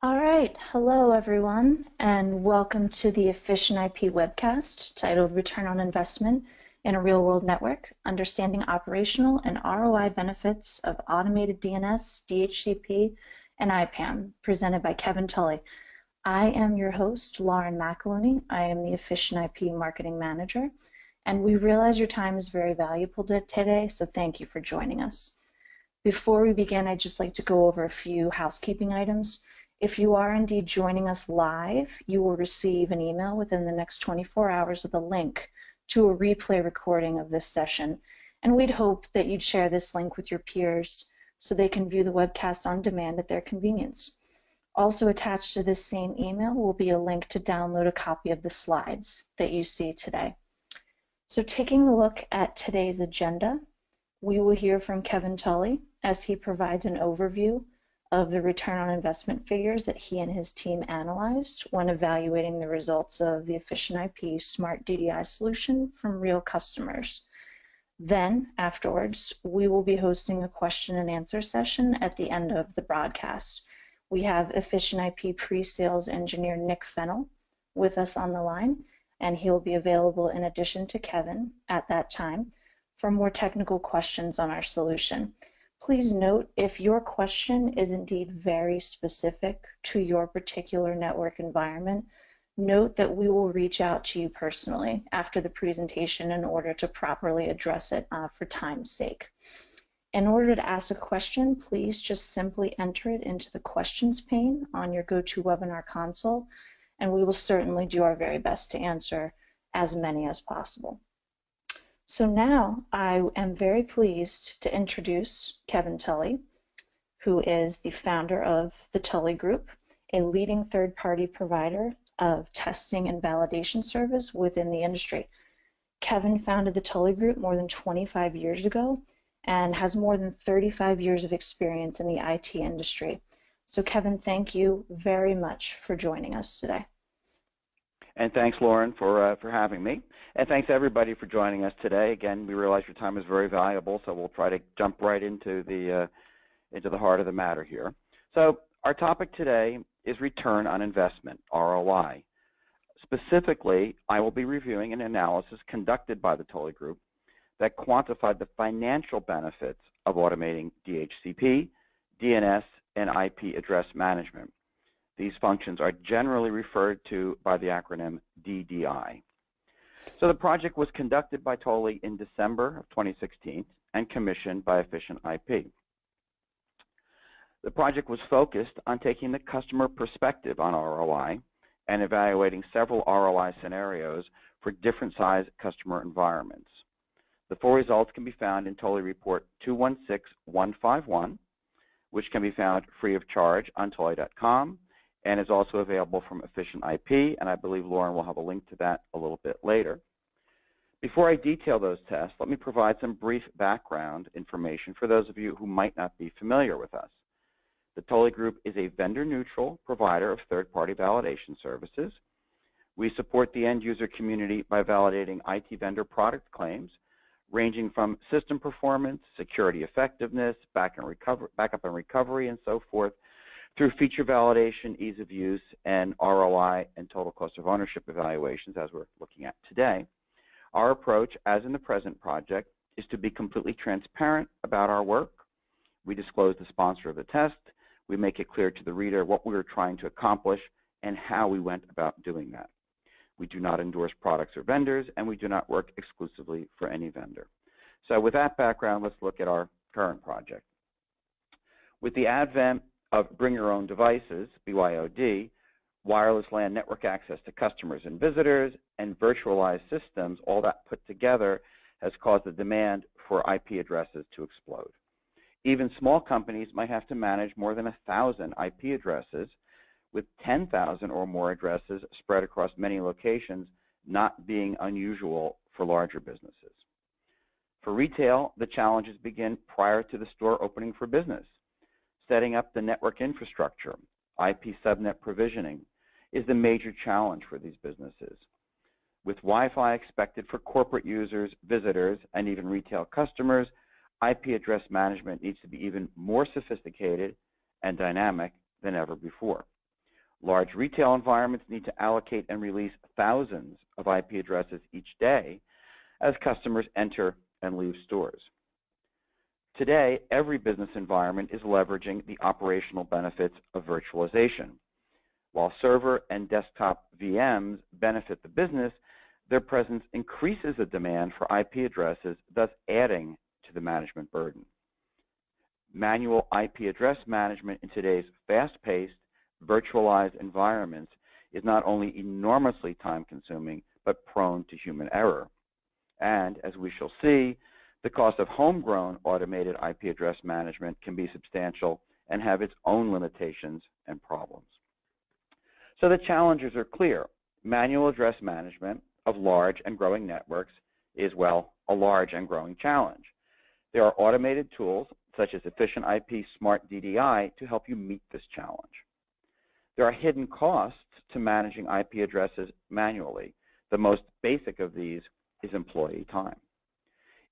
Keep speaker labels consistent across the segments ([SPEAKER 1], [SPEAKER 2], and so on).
[SPEAKER 1] All right, hello everyone, and welcome to the Efficient IP webcast titled Return on Investment in a Real-World Network, Understanding Operational and ROI Benefits of Automated DNS, DHCP, and IPAM, presented by Kevin Tully. I am your host, Lauren McAlooney. I am the Efficient IP Marketing Manager, and we realize your time is very valuable today, so thank you for joining us. Before we begin, I'd just like to go over a few housekeeping items. If you are indeed joining us live, you will receive an email within the next 24 hours with a link to a replay recording of this session, and we'd hope that you'd share this link with your peers so they can view the webcast on demand at their convenience. Also attached to this same email will be a link to download a copy of the slides that you see today. So taking a look at today's agenda, we will hear from Kevin Tully as he provides an overview of the return on investment figures that he and his team analyzed when evaluating the results of the Efficient IP Smart DDI solution from real customers. Then, afterwards, we will be hosting a question and answer session at the end of the broadcast. We have Efficient IP pre-sales engineer Nick Fennell with us on the line, and he'll be available in addition to Kevin at that time for more technical questions on our solution. Please note, if your question is indeed very specific to your particular network environment, note that we will reach out to you personally after the presentation in order to properly address it for time's sake. In order to ask a question, please just simply enter it into the questions pane on your GoToWebinar console, and we will certainly do our very best to answer as many as possible. So now I am very pleased to introduce Kevin Tully, who is the founder of the Tully Group, a leading third-party provider of testing and validation service within the industry. Kevin founded the Tully Group more than 25 years ago and has more than 35 years of experience in the IT industry. So Kevin, thank you very much for joining us today.
[SPEAKER 2] And thanks, Lauren, for having me. And thanks, everybody, for joining us today. Again, we realize your time is very valuable, so we'll try to jump right into the heart of the matter here. So our topic today is return on investment, ROI. Specifically, I will be reviewing an analysis conducted by the Tully Group that quantified the financial benefits of automating DHCP, DNS, and IP address management. These functions are generally referred to by the acronym DDI. So the project was conducted by Tully in December of 2016 and commissioned by Efficient IP. The project was focused on taking the customer perspective on ROI and evaluating several ROI scenarios for different size customer environments. The full results can be found in Tully Report 216151, which can be found free of charge on tully.com. and is also available from Efficient IP, and I believe Lauren will have a link to that a little bit later. Before I detail those tests, let me provide some brief background information for those of you who might not be familiar with us. The Tully Group is a vendor-neutral provider of third-party validation services. We support the end-user community by validating IT vendor product claims, ranging from system performance, security effectiveness, backup and recovery, and so forth, through feature validation, ease of use, and ROI and total cost of ownership evaluations, as we're looking at today. Our approach, as in the present project, is to be completely transparent about our work. We disclose the sponsor of the test. We make it clear to the reader what we were trying to accomplish and how we went about doing that. We do not endorse products or vendors, and we do not work exclusively for any vendor. So with that background, let's look at our current project. With the advent of Bring Your Own Devices, BYOD, wireless LAN network access to customers and visitors, and virtualized systems, all that put together has caused the demand for IP addresses to explode. Even small companies might have to manage more than 1,000 IP addresses, with 10,000 or more addresses spread across many locations, not being unusual for larger businesses. For retail, the challenges begin prior to the store opening for business. Setting up the network infrastructure, IP subnet provisioning, is the major challenge for these businesses. With Wi-Fi expected for corporate users, visitors, and even retail customers, IP address management needs to be even more sophisticated and dynamic than ever before. Large retail environments need to allocate and release thousands of IP addresses each day as customers enter and leave stores. Today, every business environment is leveraging the operational benefits of virtualization. While server and desktop VMs benefit the business, their presence increases the demand for IP addresses, thus adding to the management burden. Manual IP address management in today's fast-paced, virtualized environments is not only enormously time-consuming, but prone to human error. And, as we shall see, the cost of homegrown automated IP address management can be substantial and have its own limitations and problems. So the challenges are clear. Manual address management of large and growing networks is, well, a large and growing challenge. There are automated tools, such as Efficient IP Smart DDI, to help you meet this challenge. There are hidden costs to managing IP addresses manually. The most basic of these is employee time.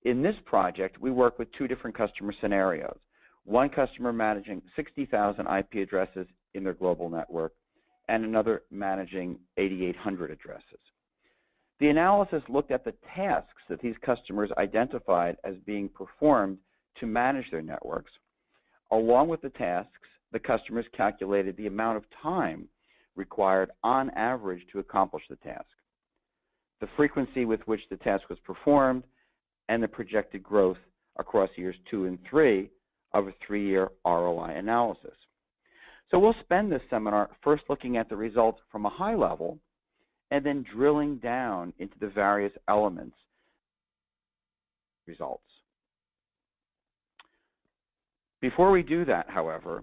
[SPEAKER 2] In this project, we work with two different customer scenarios. One customer managing 60,000 IP addresses in their global network, and another managing 8,800 addresses. The analysis looked at the tasks that these customers identified as being performed to manage their networks. Along with the tasks, the customers calculated the amount of time required on average to accomplish the task, the frequency with which the task was performed, and the projected growth across years 2 and 3 of a 3-year ROI analysis. So we'll spend this seminar first looking at the results from a high level and then drilling down into the various elements results. Before we do that, however,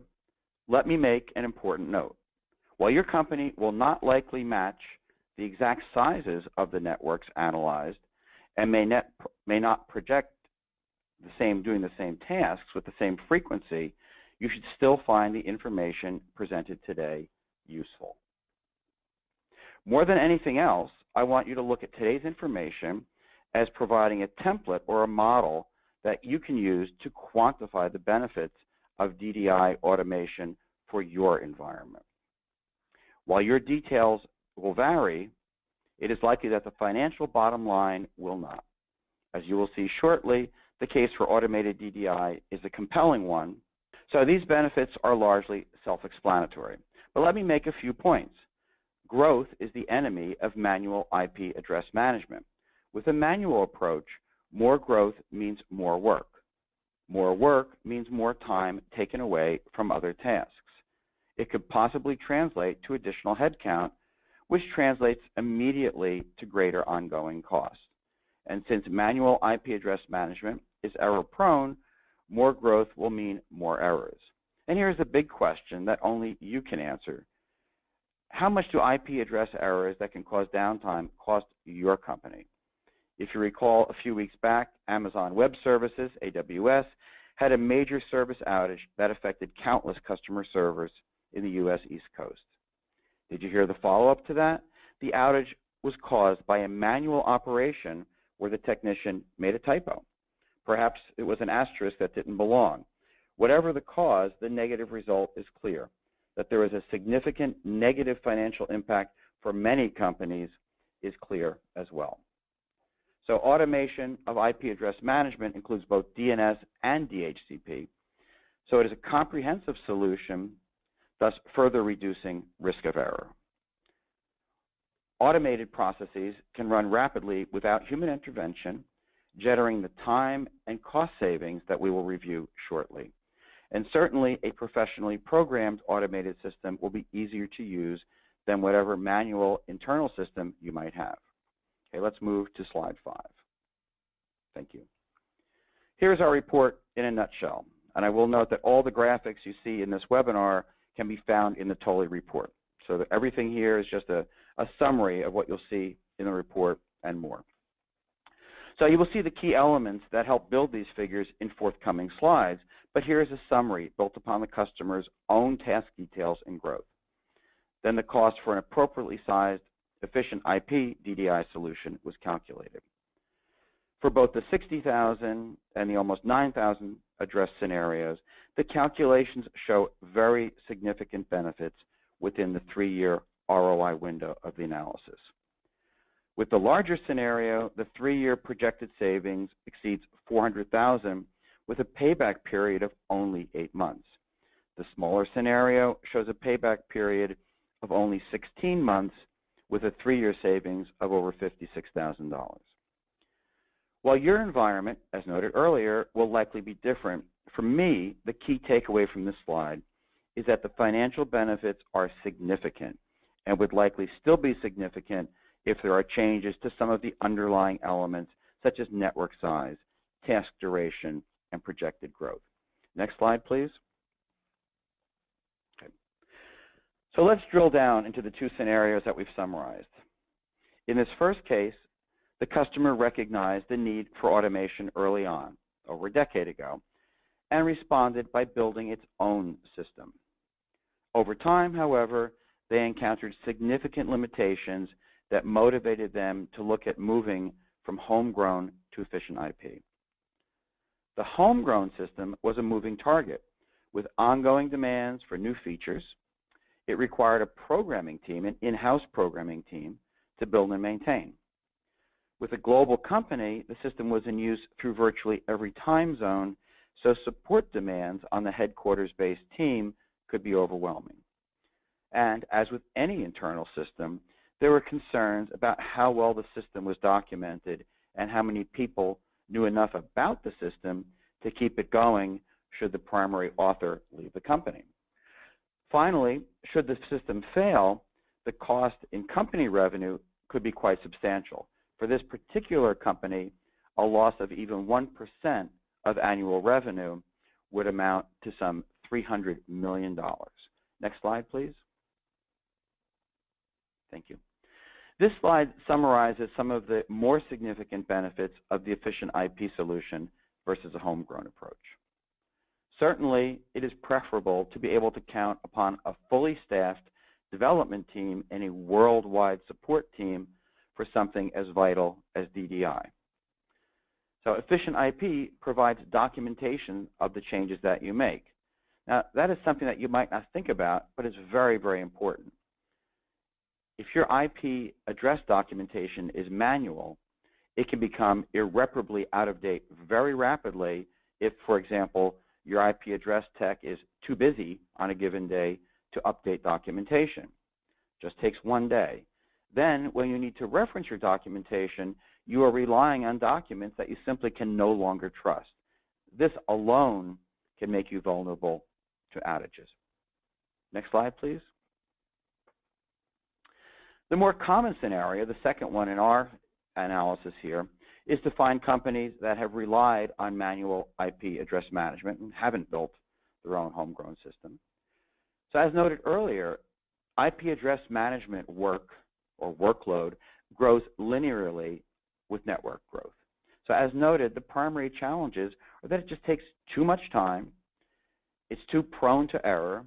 [SPEAKER 2] let me make an important note. While your company will not likely match the exact sizes of the networks analyzed and may not project doing the same tasks with the same frequency, you should still find the information presented today useful. More than anything else, I want you to look at today's information as providing a template or a model that you can use to quantify the benefits of DDI automation for your environment. While your details will vary, it is likely that the financial bottom line will not. As you will see shortly, the case for automated DDI is a compelling one. So these benefits are largely self-explanatory. But let me make a few points. Growth is the enemy of manual IP address management. With a manual approach, more growth means more work. More work means more time taken away from other tasks. It could possibly translate to additional headcount, which translates immediately to greater ongoing costs. And since manual IP address management is error-prone, more growth will mean more errors. And here's the big question that only you can answer. How much do IP address errors that can cause downtime cost your company? If you recall, a few weeks back, Amazon Web Services, AWS, had a major service outage that affected countless customer servers in the U.S. East Coast. Did you hear the follow-up to that? The outage was caused by a manual operation where the technician made a typo. Perhaps it was an asterisk that didn't belong. Whatever the cause, the negative result is clear, that there is a significant negative financial impact for many companies is clear as well. So automation of IP address management includes both DNS and DHCP. So it is a comprehensive solution, thus further reducing risk of error. Automated processes can run rapidly without human intervention, generating the time and cost savings that we will review shortly. And certainly, a professionally programmed automated system will be easier to use than whatever manual internal system you might have. Okay, let's move to slide 5. Thank you. Here's our report in a nutshell. And I will note that all the graphics you see in this webinar can be found in the TOLI report. So that everything here is just a summary of what you'll see in the report and more. So you will see the key elements that help build these figures in forthcoming slides, but here is a summary built upon the customer's own task details and growth. Then the cost for an appropriately sized, efficient IP DDI solution was calculated. For both the 60,000 and the almost 9,000 address scenarios, the calculations show very significant benefits within the 3-year ROI window of the analysis. With the larger scenario, the 3-year projected savings exceeds $400,000 with a payback period of only 8 months. The smaller scenario shows a payback period of only 16 months with a 3-year savings of over $56,000. While your environment, as noted earlier, will likely be different, for me, the key takeaway from this slide is that the financial benefits are significant and would likely still be significant if there are changes to some of the underlying elements such as network size, task duration, and projected growth. Next slide, please. Okay. So let's drill down into the 2 scenarios that we've summarized. In this first case, the customer recognized the need for automation early on, over a decade ago, and responded by building its own system. Over time, however, they encountered significant limitations that motivated them to look at moving from homegrown to efficient IP. The homegrown system was a moving target with ongoing demands for new features. It required a programming team, an in-house programming team, to build and maintain. With a global company, the system was in use through virtually every time zone, so support demands on the headquarters-based team could be overwhelming. And as with any internal system, there were concerns about how well the system was documented and how many people knew enough about the system to keep it going should the primary author leave the company. Finally, should the system fail, the cost in company revenue could be quite substantial. For this particular company, a loss of even 1% of annual revenue would amount to some $300 million. Next slide, please. Thank you. This slide summarizes some of the more significant benefits of the efficient IP solution versus a homegrown approach. Certainly, it is preferable to be able to count upon a fully staffed development team and a worldwide support team for something as vital as DDI. So efficient IP provides documentation of the changes that you make. Now, that is something that you might not think about, but it's very, very important. If your IP address documentation is manual, it can become irreparably out of date very rapidly if, for example, your IP address tech is too busy on a given day to update documentation. Just takes one day. Then, when you need to reference your documentation, you are relying on documents that you simply can no longer trust. This alone can make you vulnerable to outages. Next slide, please. The more common scenario, the second one in our analysis here, is to find companies that have relied on manual IP address management and haven't built their own homegrown system. So as noted earlier, IP address management work or workload grows linearly with network growth. So as noted, the primary challenges are that it just takes too much time, it's too prone to error,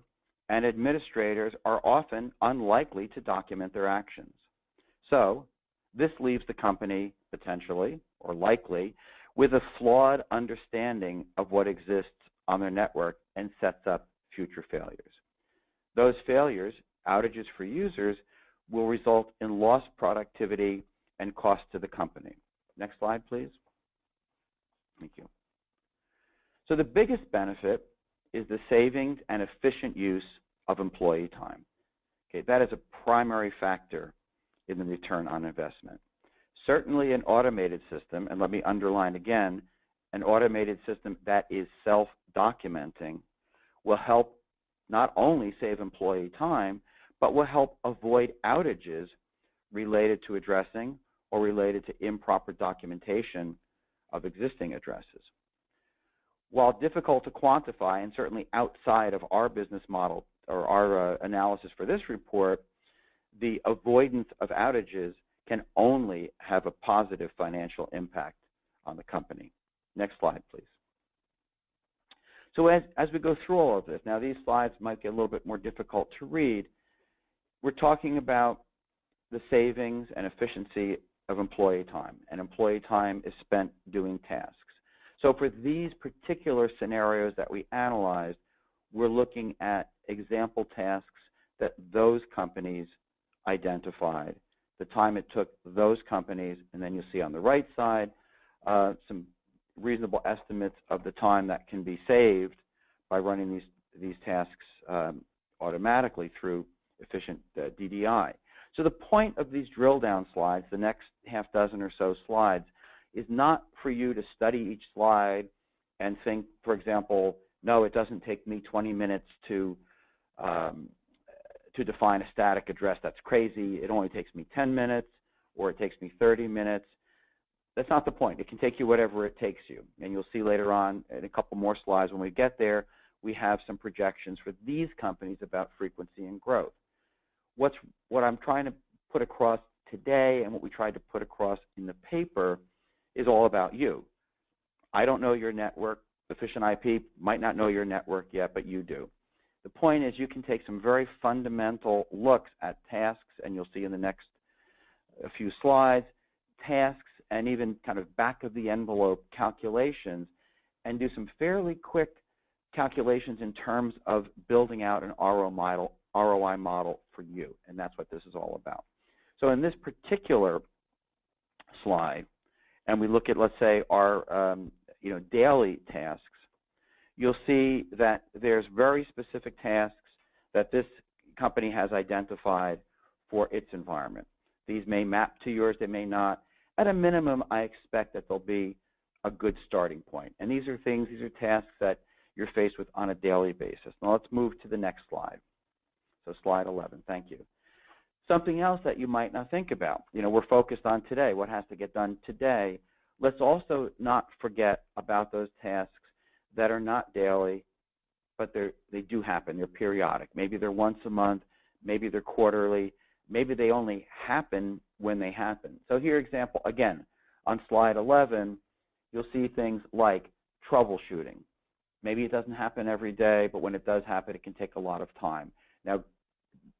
[SPEAKER 2] and administrators are often unlikely to document their actions. So this leaves the company potentially or likely with a flawed understanding of what exists on their network and sets up future failures. Those failures, outages for users, will result in lost productivity and cost to the company. Next slide, please. Thank you. So the biggest benefit is the savings and efficient use of employee time. Okay, that is a primary factor in the return on investment. Certainly an automated system, and let me underline again, an automated system that is self-documenting will help not only save employee time, but will help avoid outages related to addressing or related to improper documentation of existing addresses. While difficult to quantify and certainly outside of our business model or our analysis for this report, the avoidance of outages can only have a positive financial impact on the company. Next slide, please. So as we go through all of this, now these slides might get a little bit more difficult to read. We're talking about the savings and efficiency of employee time, and employee time is spent doing tasks. So for these particular scenarios that we analyzed, we're looking at example tasks that those companies identified, the time it took those companies, and then you'll see on the right side some reasonable estimates of the time that can be saved by running these tasks automatically through efficient DDI. So the point of these drill down slides, the next half dozen or so slides, is not for you to study each slide and think, for example, no, it doesn't take me 20 minutes to define a static address. That's crazy. It only takes me 10 minutes, or it takes me 30 minutes. That's not the point. It can take you whatever it takes you. And you'll see later on in a couple more slides when we get there, we have some projections for these companies about frequency and growth. What I'm trying to put across today and what we tried to put across in the paper is all about you. I don't know your network. Efficient IP might not know your network yet, but you do. The point is you can take some very fundamental looks at tasks, and you'll see in the next few slides, tasks and even kind of back-of-the-envelope calculations, and do some fairly quick calculations in terms of building out an ROI model for you, and that's what this is all about. So in this particular slide, and we look at, let's say, our daily tasks, you'll see that there's very specific tasks that this company has identified for its environment. These may map to yours, they may not. At a minimum, I expect that they'll be a good starting point. And these are tasks that you're faced with on a daily basis. Now let's move to the next slide. So slide 11, thank you. Something else that you might not think about. We're focused on today, what has to get done today. Let's also not forget about those tasks that are not daily, but they do happen. They're periodic. Maybe they're once a month, maybe they're quarterly, maybe they only happen when they happen. So here, example, again, on slide 11, you'll see things like troubleshooting. Maybe it doesn't happen every day, but when it does happen, it can take a lot of time. Now,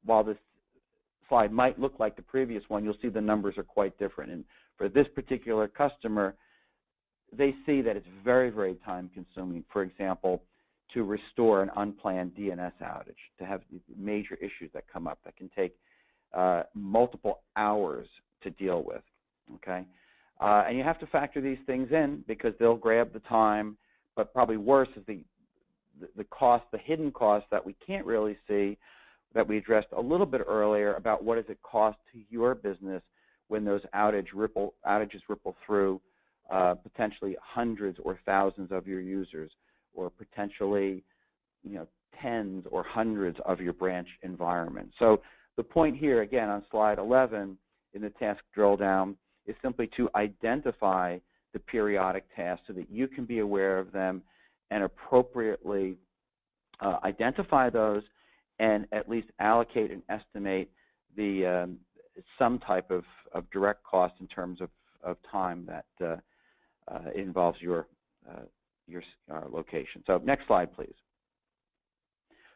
[SPEAKER 2] while this slide might look like the previous one, you'll see the numbers are quite different. And for this particular customer, they see that it's very, very time-consuming, for example, to restore an unplanned DNS outage, to have major issues that come up that can take multiple hours to deal with, okay? And you have to factor these things in because they'll grab the time, but probably worse is the cost, the hidden cost that we can't really see, that we addressed a little bit earlier about what does it cost to your business when those outages ripple through potentially hundreds or thousands of your users, or potentially tens or hundreds of your branch environment. So the point here, again, on slide 11 in the task drill down, is simply to identify the periodic tasks so that you can be aware of them and appropriately identify those and at least allocate and estimate the some type of direct cost in terms of time that involves your location. So next slide, please.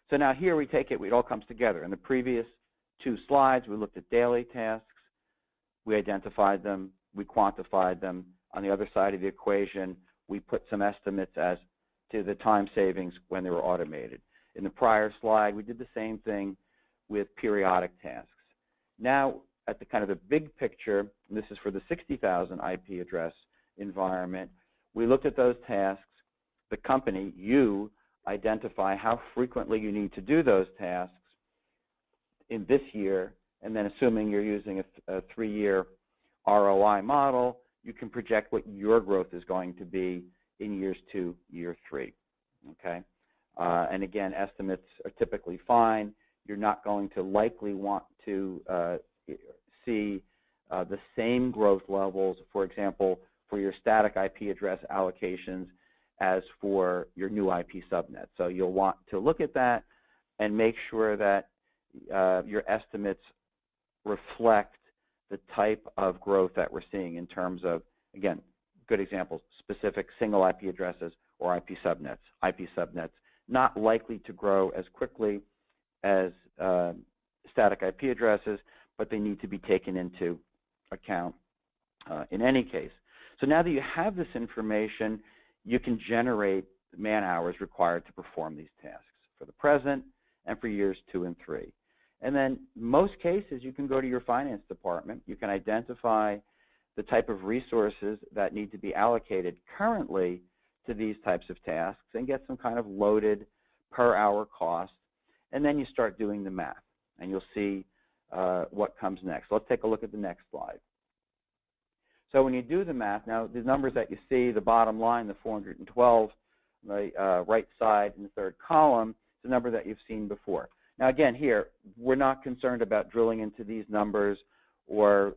[SPEAKER 2] So now here we take it all comes together. In the previous two slides, we looked at daily tasks, we identified them, we quantified them. On the other side of the equation, we put some estimates as to the time savings when they were automated. In the prior slide, we did the same thing with periodic tasks. Now, at the kind of the big picture, and this is for the 60,000 IP address environment, we looked at those tasks. The company, you, identify how frequently you need to do those tasks in this year, and then assuming you're using a 3-year ROI model, you can project what your growth is going to be in years 2, year 3, okay? And again, estimates are typically fine. You're not going to likely want to see the same growth levels, for example, for your static IP address allocations as for your new IP subnet. So you'll want to look at that and make sure that your estimates reflect the type of growth that we're seeing in terms of, again, good examples, specific single IP addresses or IP subnets. IP subnets not likely to grow as quickly as static IP addresses, but they need to be taken into account in any case. So now that you have this information, you can generate man hours required to perform these tasks for the present and for years 2 and 3. And then most cases, you can go to your finance department. You can identify the type of resources that need to be allocated currently to these types of tasks and get some kind of loaded per hour cost. And then you start doing the math, and you'll see what comes next. Let's take a look at the next slide. So when you do the math, now the numbers that you see, the bottom line, the 412, the right side in the third column, is a number that you've seen before. Now again, here, we're not concerned about drilling into these numbers or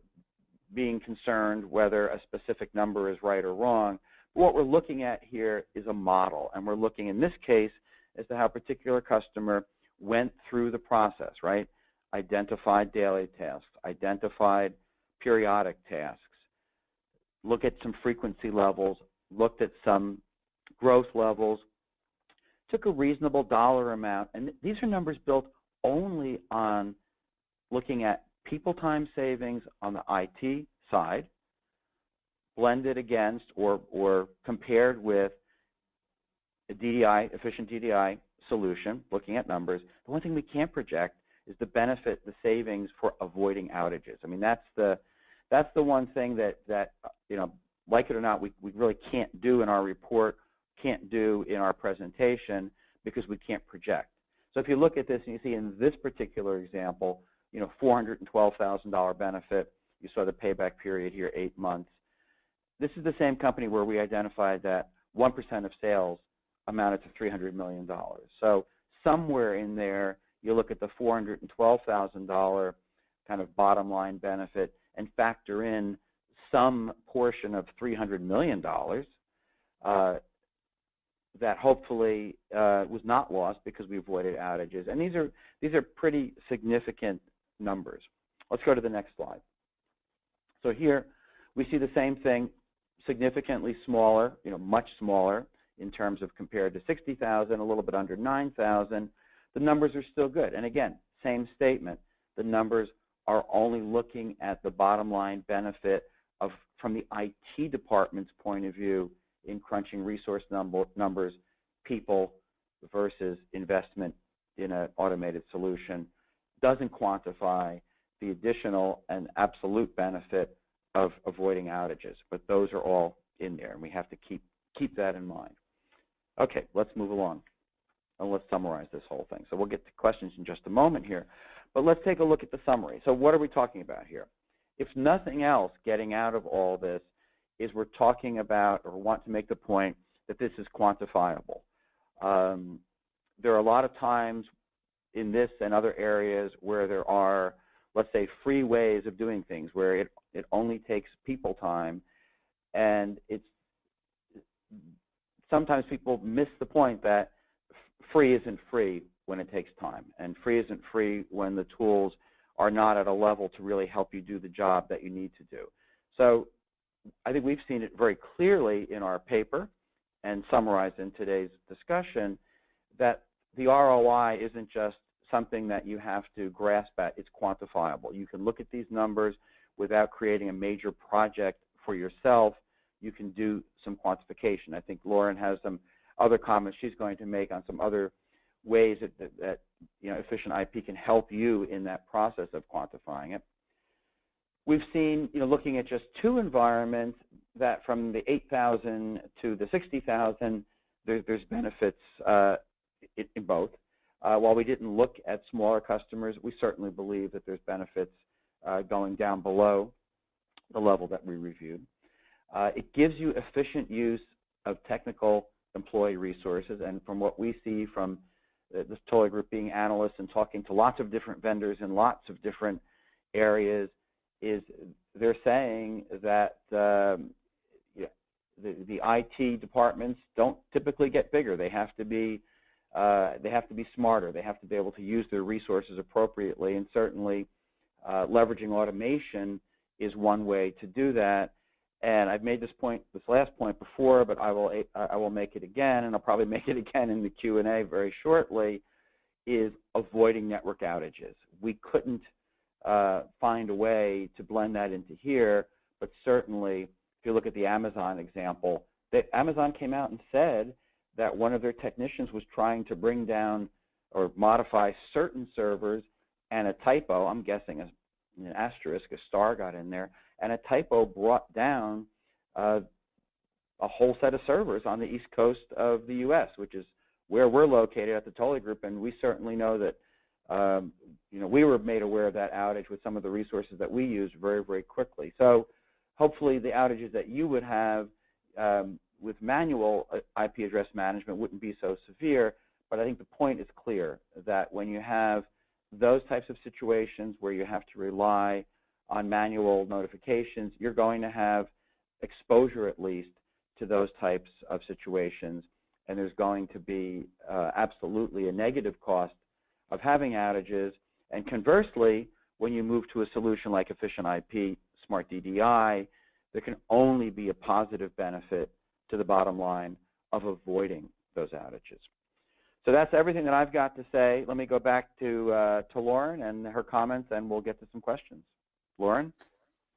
[SPEAKER 2] being concerned whether a specific number is right or wrong. What we're looking at here is a model, and we're looking in this case as to how a particular customer went through the process, right? Identified daily tasks, identified periodic tasks, look at some frequency levels, looked at some growth levels, took a reasonable dollar amount, and these are numbers built only on looking at people time savings on the IT side, blended against or compared with a DDI, efficient DDI solution, looking at numbers. The one thing we can't project is the benefit, the savings for avoiding outages. I mean, that's the one thing that you know, like it or not, we really can't do in our report, can't do in our presentation because we can't project. So if you look at this and you see in this particular example, you know, $412,000 benefit. You saw the payback period here, 8 months. This is the same company where we identified that 1% of sales amounted to $300 million. So somewhere in there, you look at the $412,000 kind of bottom line benefit and factor in some portion of $300 million that hopefully was not lost because we avoided outages. And these are pretty significant numbers. Let's go to the next slide. So here we see the same thing, significantly smaller, you know, much smaller in terms of compared to 60,000, a little bit under 9,000. The numbers are still good. And again, same statement. The numbers are only looking at the bottom line benefit of, from the IT department's point of view, in crunching resource numbers, people versus investment in an automated solution. Doesn't quantify the additional and absolute benefit of avoiding outages, but those are all in there, and we have to keep that in mind. Okay, let's move along, and let's summarize this whole thing. So we'll get to questions in just a moment here, but let's take a look at the summary. So what are we talking about here? If nothing else, getting out of all this is we're talking about, or want to make the point, that this is quantifiable. There are a lot of times in this and other areas where there are, let's say, free ways of doing things, where it only takes people time, and it's sometimes people miss the point that free isn't free when it takes time, and free isn't free when the tools are not at a level to really help you do the job that you need to do. So I think we've seen it very clearly in our paper and summarized in today's discussion that the ROI isn't just something that you have to grasp at, it's quantifiable. You can look at these numbers without creating a major project for yourself. You can do some quantification. I think Lauren has some other comments she's going to make on some other ways that you know, efficient IP can help you in that process of quantifying it. We've seen, you know, looking at just two environments, that from the 8,000 to the 60,000, there's benefits in both. While we didn't look at smaller customers, we certainly believe that there's benefits going down below the level that we reviewed. It gives you efficient use of technical employee resources, and from what we see from this Toller Group being analysts and talking to lots of different vendors in lots of different areas, is they're saying that the IT departments don't typically get bigger. They have to be smarter. They have to be able to use their resources appropriately, and certainly leveraging automation is one way to do that. And I've made this last point before, but I will make it again, and I'll probably make it again in the Q&A very shortly, is avoiding network outages. We couldn't find a way to blend that into here, but certainly if you look at the Amazon example, Amazon came out and said that one of their technicians was trying to bring down or modify certain servers, and a typo, I'm guessing an asterisk, a star got in there, and a typo brought down a whole set of servers on the east coast of the U.S., which is where we're located at the Tully Group, and we certainly know that we were made aware of that outage with some of the resources that we used very, very quickly. So hopefully the outages that you would have with manual IP address management wouldn't be so severe, but I think the point is clear that when you have those types of situations where you have to rely on manual notifications, you're going to have exposure at least to those types of situations, and there's going to be absolutely a negative cost of having outages. And conversely, when you move to a solution like Efficient IP, Smart DDI, there can only be a positive benefit to the bottom line of avoiding those outages. So that's everything that I've got to say. Let me go back to Lauren and her comments, and we'll get to some questions. Lauren?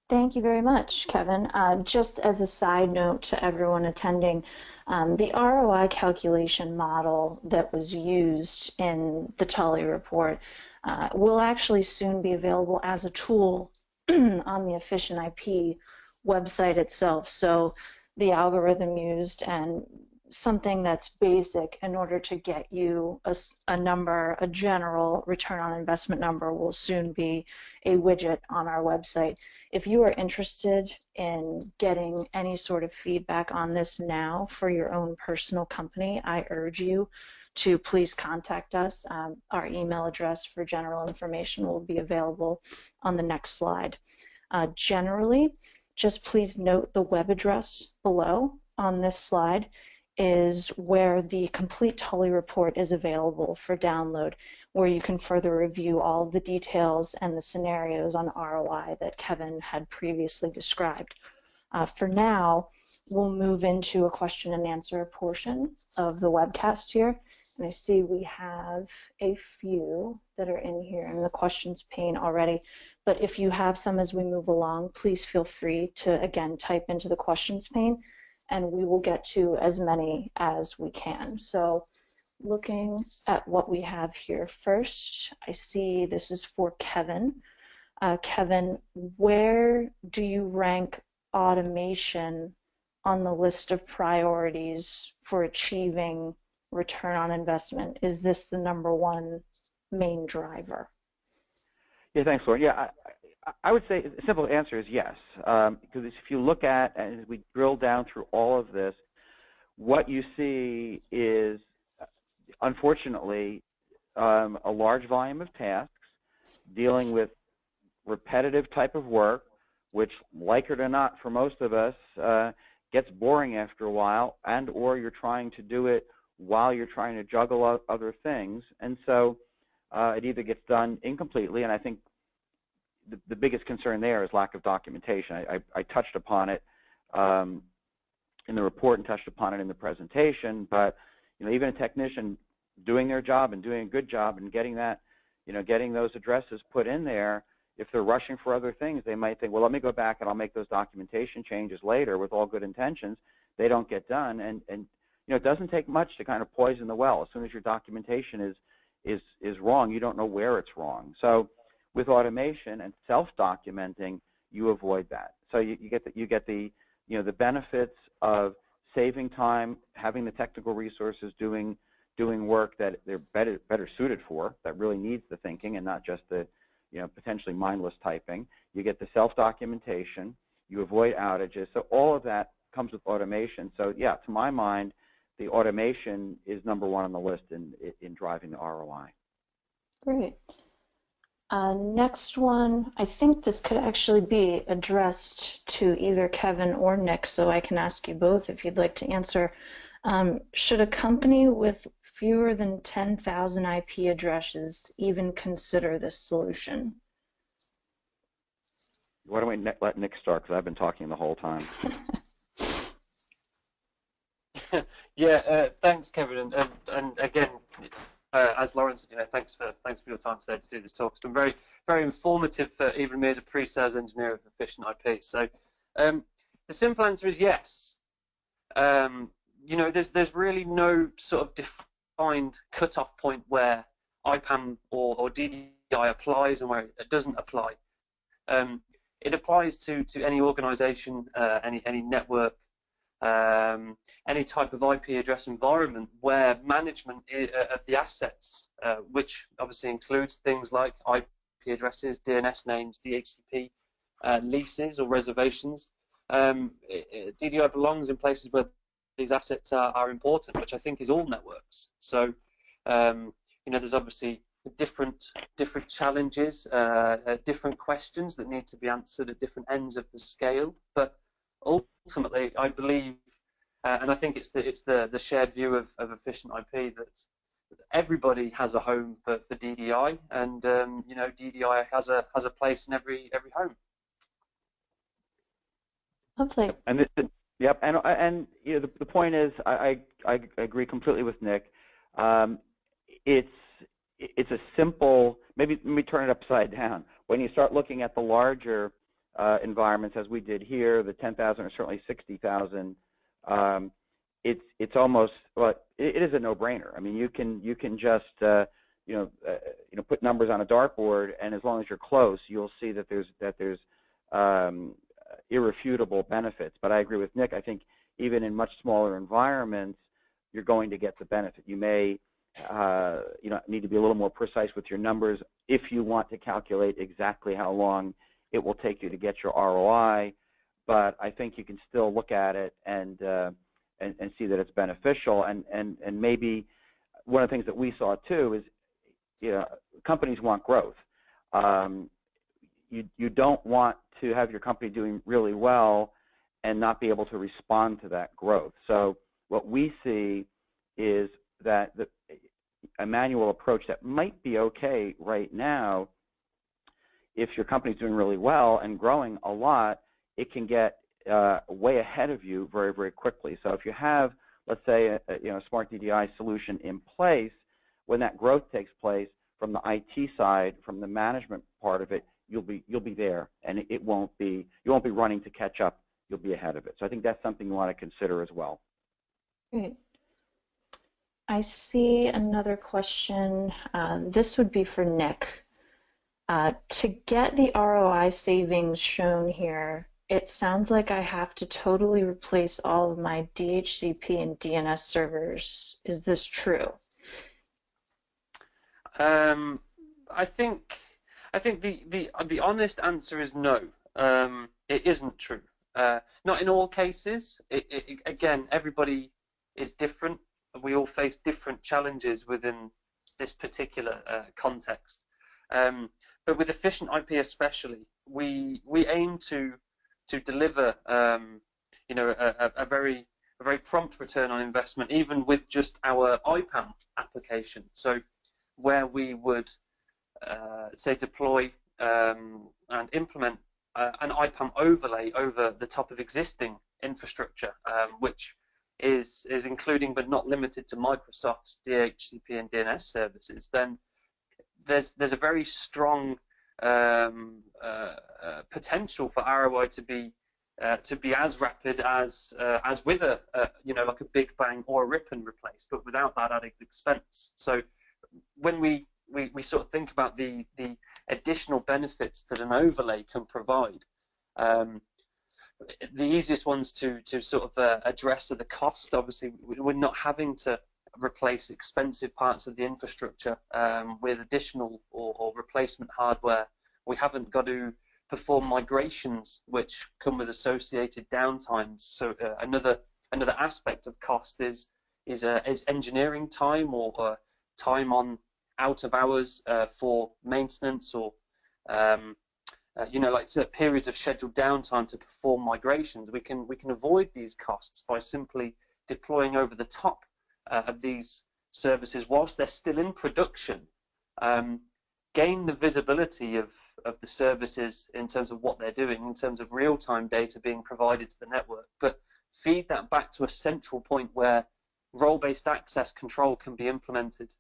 [SPEAKER 1] Thank you very much, Kevin. Just as a side note to everyone attending, the ROI calculation model that was used in the Tully report will actually soon be available as a tool on the Efficient IP website itself. So the algorithm used and something that's basic in order to get you a number, a general return on investment number, will soon be a widget on our website. If you are interested in getting any sort of feedback on this now for your own personal company, I urge you to please contact us. Our email address for general information will be available on the next slide. Generally, just please note the web address below on this slide is where the complete Tully report is available for download, where you can further review all of the details and the scenarios on ROI that Kevin had previously described. For now, we'll move into a question and answer portion of the webcast here. And I see we have a few that are in here in the questions pane already. But if you have some as we move along, please feel free to, again, type into the questions pane, and we will get to as many as we can. So looking at what we have here first, I see this is for Kevin. Kevin, where do you rank automation on the list of priorities for achieving return on investment? Is this the #1 main driver?
[SPEAKER 2] Yeah, thanks, Lauren. Yeah, I would say the simple answer is yes, because if you look at, and as we drill down through all of this, what you see is, unfortunately, a large volume of tasks dealing with repetitive type of work, which, like it or not, for most of us, gets boring after a while, and or you're trying to do it while you're trying to juggle other things, and so it either gets done incompletely, and I think the biggest concern there is lack of documentation. I touched upon it in the report and touched upon it in the presentation, but even a technician doing their job and doing a good job and getting that, getting those addresses put in there, if they're rushing for other things, they might think, well, let me go back and I'll make those documentation changes later with all good intentions. They don't get done, and it doesn't take much to kind of poison the well. As soon as your documentation is wrong, you don't know where it's wrong. So with automation and self-documenting, you avoid that. So you get the the benefits of saving time, having the technical resources doing work that they're better suited for, that really needs the thinking and not just the potentially mindless typing. You get the self-documentation, you avoid outages. So all of that comes with automation. So yeah, to my mind, the automation is #1 on the list in driving the ROI.
[SPEAKER 1] Great. Next one, I think this could actually be addressed to either Kevin or Nick, so I can ask you both if you'd like to answer. Should a company with fewer than 10,000 IP addresses even consider this solution?
[SPEAKER 2] Why don't we let Nick start, because I've been talking the whole time.
[SPEAKER 3] Yeah, thanks, Kevin, and again, as Lauren said, thanks for your time today to do this talk. It's been very, very informative for even me as a pre-sales engineer of Efficient IP. So the simple answer is yes. There's really no sort of defined cutoff point where IPAM or DDI DDI applies and where it doesn't apply. It applies to any organization, any network, any type of IP address environment where management of the assets, which obviously includes things like IP addresses, DNS names, DHCP, leases or reservations. DDI belongs in places where these assets are important, which I think is all networks. So, there's obviously different challenges, different questions that need to be answered at different ends of the scale. But ultimately, I believe, and I think it's the shared view of efficient IP that everybody has a home for DDI, and DDI has a place in every home.
[SPEAKER 1] Lovely.
[SPEAKER 2] And yep, and the point is, I agree completely with Nick. It's a simple. Maybe let me turn it upside down. When you start looking at the larger environments, as we did here, the 10,000 or certainly 60,000, it's almost, well, it is a no-brainer. I mean, you can just put numbers on a dartboard, and as long as you're close, you'll see that there's irrefutable benefits. But I agree with Nick. I think even in much smaller environments, you're going to get the benefit. You may need to be a little more precise with your numbers if you want to calculate exactly how long it will take you to get your ROI. But I think you can still look at it and see that it's beneficial. And maybe one of the things that we saw too is, companies want growth. You don't want to have your company doing really well and not be able to respond to that growth. So what we see is that a manual approach that might be okay right now, if your company's doing really well and growing a lot, it can get way ahead of you very, very quickly. So if you have, let's say, a smart DDI solution in place, when that growth takes place from the IT side, from the management part of it, you'll be there, and you won't be running to catch up. You'll be ahead of it. So I think that's something you want to consider as well.
[SPEAKER 1] Great. I see another question. This would be for Nick. To get the ROI savings shown here, it sounds like I have to totally replace all of my DHCP and DNS servers. Is this true?
[SPEAKER 3] I think the honest answer is no. It isn't true. Not in all cases. Again, everybody is different. We all face different challenges within this particular context. But with efficient IP especially, we aim to deliver a very prompt return on investment, even with just our IPAM application. So where we would say deploy and implement an IPAM overlay over the top of existing infrastructure, which is including but not limited to Microsoft's DHCP and DNS services, then there's a very strong potential for ROI to be as rapid as with like a big bang or a rip and replace, but without that added expense. So when we sort of think about the additional benefits that an overlay can provide, the easiest ones to sort of address are the cost. Obviously, we're not having to replace expensive parts of the infrastructure with additional or replacement hardware. We haven't got to perform migrations, which come with associated downtimes. So another aspect of cost is engineering time or time on out of hours for maintenance or like periods of scheduled downtime to perform migrations. We can avoid these costs by simply deploying over the top of these services whilst they're still in production. Gain the visibility of the services in terms of what they're doing, in terms of real-time data being provided to the network, but feed that back to a central point where role-based access control can be implemented,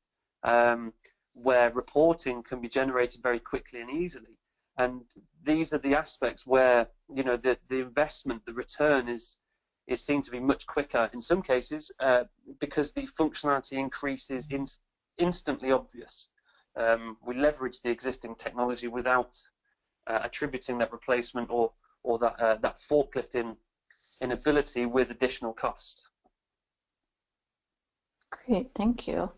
[SPEAKER 3] where reporting can be generated very quickly and easily. And these are the aspects where the investment, the return is seen to be much quicker in some cases because the functionality increase is instantly obvious. we leverage the existing technology without attributing that replacement or that forklift in ability with additional cost.
[SPEAKER 1] Great, thank you.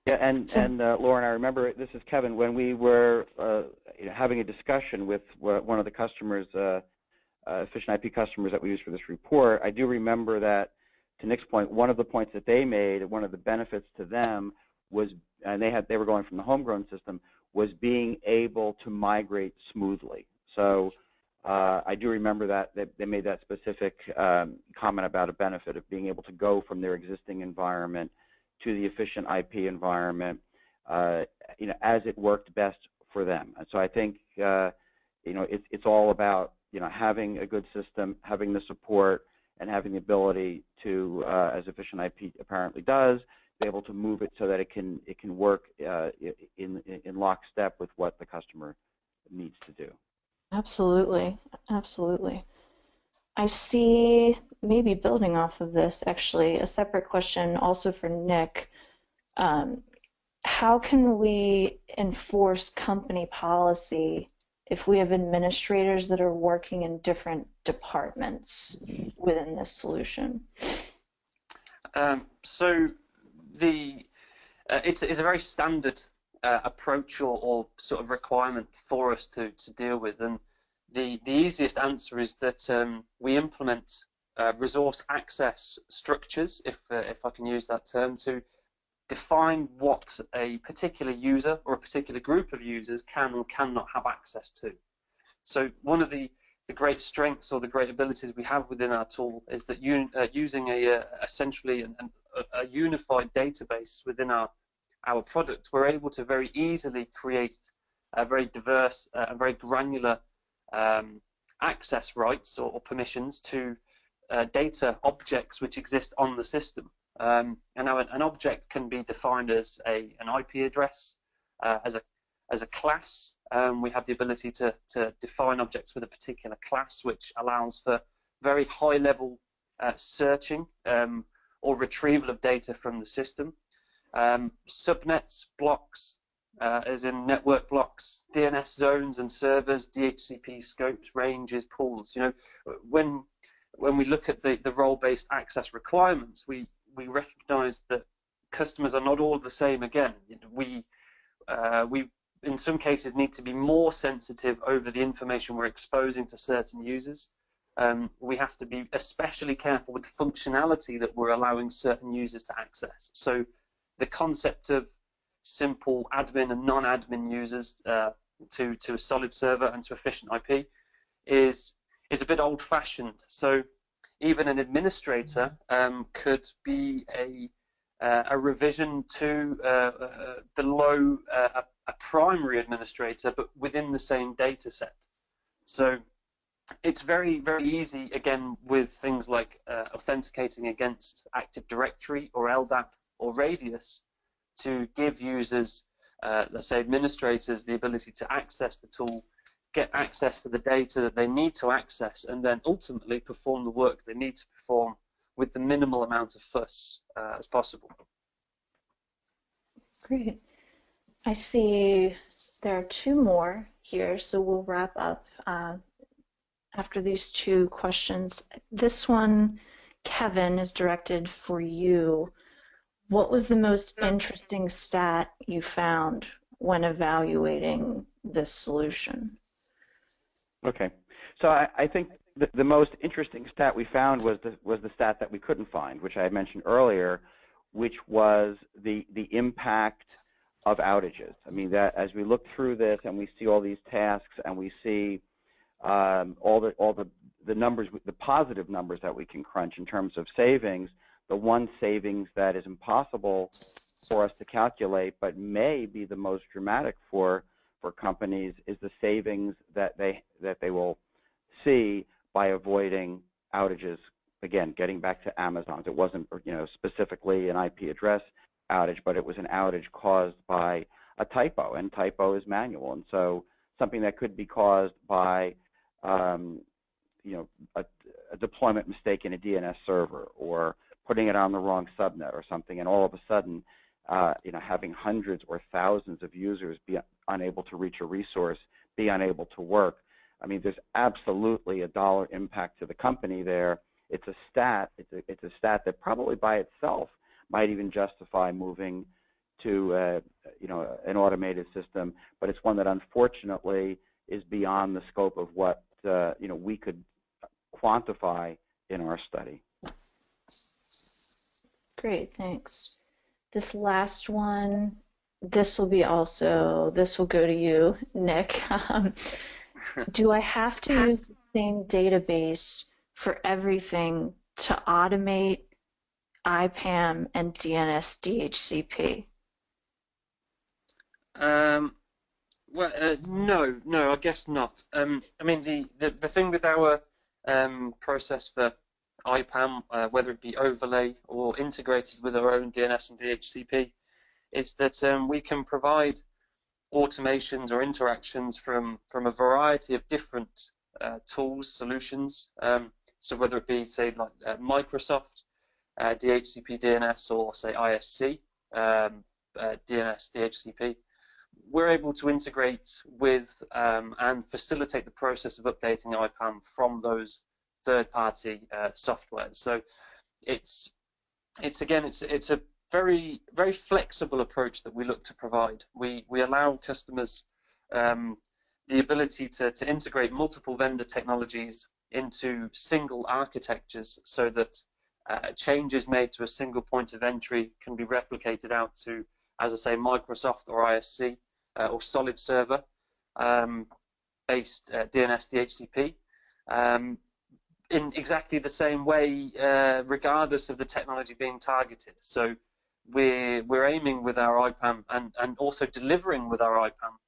[SPEAKER 2] Yeah, and Lauren, I remember, this is Kevin, when we were having a discussion with one of the customers, efficient IP customers that we use for this report, I do remember that, to Nick's point, one of the points that they made, one of the benefits to them was, and they were going from the homegrown system, was being able to migrate smoothly. So I do remember that they made that specific comment about a benefit of being able to go from their existing environment to the efficient IP environment, as it worked best for them. And so I think, it's all about, having a good system, having the support, and having the ability to, as efficient IP apparently does, be able to move it so that it can work in lockstep with what the customer needs to do.
[SPEAKER 1] Absolutely, absolutely. I see, maybe building off of this, actually, a separate question also for Nick. How can we enforce company policy if we have administrators that are working in different departments within this solution?
[SPEAKER 3] So it's a very standard approach or sort of requirement for us to deal with, and the easiest answer is that we implement resource access structures, if I can use that term, to define what a particular user or a particular group of users can or cannot have access to. So one of the great strengths or the great abilities we have within our tool is that using essentially a unified database within our product, we're able to very easily create a very diverse and very granular access rights or permissions to data objects which exist on the system. And now an object can be defined as an IP address, as a class. We have the ability to define objects with a particular class, which allows for very high-level searching or retrieval of data from the system. Subnets, blocks, as in network blocks, DNS zones and servers, DHCP scopes, ranges, pools. When we look at the role-based access requirements, we recognize that customers are not all the same. Again, we in some cases need to be more sensitive over the information we're exposing to certain users. We have to be especially careful with the functionality that we're allowing certain users to access. So the concept of simple admin and non-admin users to a solid server and to efficient IP is a bit old-fashioned. So even an administrator could be a revision to below a primary administrator, but within the same data set. So it's very, very easy, again, with things like authenticating against Active Directory or LDAP or Radius, to give users, let's say administrators, the ability to access the tool, get access to the data that they need to access, and then ultimately perform the work they need to perform with the minimal amount of fuss as possible.
[SPEAKER 1] Great. I see there are two more here, so we'll wrap up after these two questions. This one, Kevin, is directed for you. What was the most interesting stat you found when evaluating this solution?
[SPEAKER 2] Okay, so I think the most interesting stat we found was the stat that we couldn't find, which I had mentioned earlier, which was the impact of outages. I mean, that as we look through this and we see all these tasks and we see all the numbers, the positive numbers that we can crunch in terms of savings, the one savings that is impossible for us to calculate but may be the most dramatic for companies is the savings that they will see by avoiding outages. Again, getting back to Amazon's, it wasn't specifically an IP address outage, but it was an outage caused by a typo, and typo is manual, and so something that could be caused by a deployment mistake in a DNS server or putting it on the wrong subnet or something, and all of a sudden having hundreds or thousands of users be unable to reach a resource, be unable to work. I mean, there's absolutely a dollar impact to the company there. It's a stat. It's a stat that probably by itself might even justify moving to an automated system, but it's one that unfortunately is beyond the scope of what we could quantify in our study.
[SPEAKER 1] Great, thanks. This last one, this will go to you, Nick. Do I have to use the same database for everything to automate IPAM and DNS DHCP?
[SPEAKER 3] No, I guess not. I mean, the thing with our process for IPAM, whether it be overlay or integrated with our own DNS and DHCP, is that we can provide automations or interactions from a variety of different tools, solutions. So whether it be, say, like Microsoft, DHCP DNS, or say ISC, DNS DHCP, we're able to integrate with and facilitate the process of updating IPAM from those third-party software. So it's a very, very flexible approach that we look to provide. We allow customers the ability to integrate multiple vendor technologies into single architectures, so that changes made to a single point of entry can be replicated out to, as I say, Microsoft or ISC or solid server based DNS DHCP in exactly the same way, regardless of the technology being targeted. So we're aiming with our IPAM and also delivering with our IPAM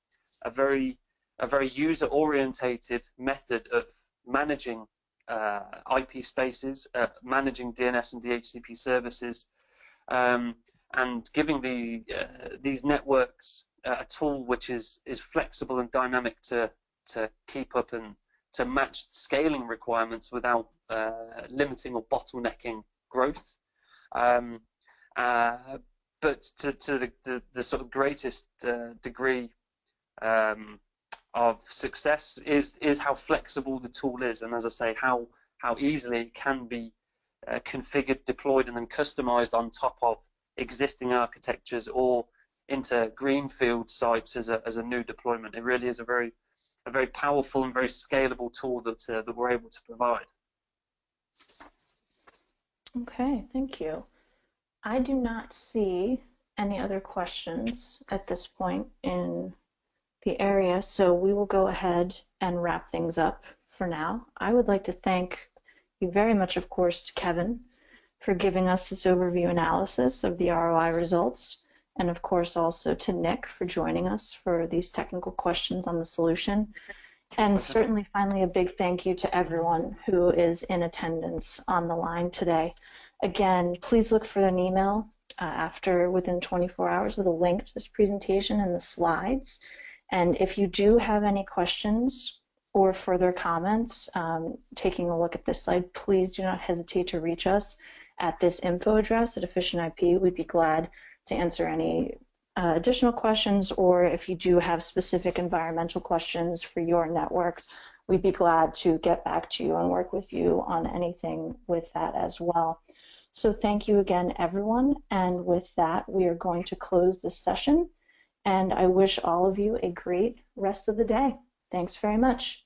[SPEAKER 3] a very user-orientated method of managing IP spaces, managing DNS and DHCP services, and giving these networks a tool which is flexible and dynamic to keep up and to match scaling requirements without limiting or bottlenecking growth. But to the sort of greatest degree of success is how flexible the tool is, and as I say, how easily it can be configured, deployed, and then customized on top of existing architectures or into greenfield sites as a new deployment. It really is a very powerful and very scalable tool that we're able to provide.
[SPEAKER 1] Okay, thank you. I do not see any other questions at this point in the area, so we will go ahead and wrap things up for now. I would like to thank you very much, of course, to Kevin for giving us this overview analysis of the ROI results, and of course also to Nick for joining us for these technical questions on the solution. And certainly, finally, a big thank you to everyone who is in attendance on the line today. Again, please look for an email within 24 hours with a link to this presentation and the slides. And if you do have any questions or further comments, taking a look at this slide, please do not hesitate to reach us at this info address at Efficient IP. We'd be glad to answer any additional questions, or if you do have specific environmental questions for your network, we'd be glad to get back to you and work with you on anything with that as well. So thank you again, everyone. And with that, we are going to close this session. And I wish all of you a great rest of the day. Thanks very much.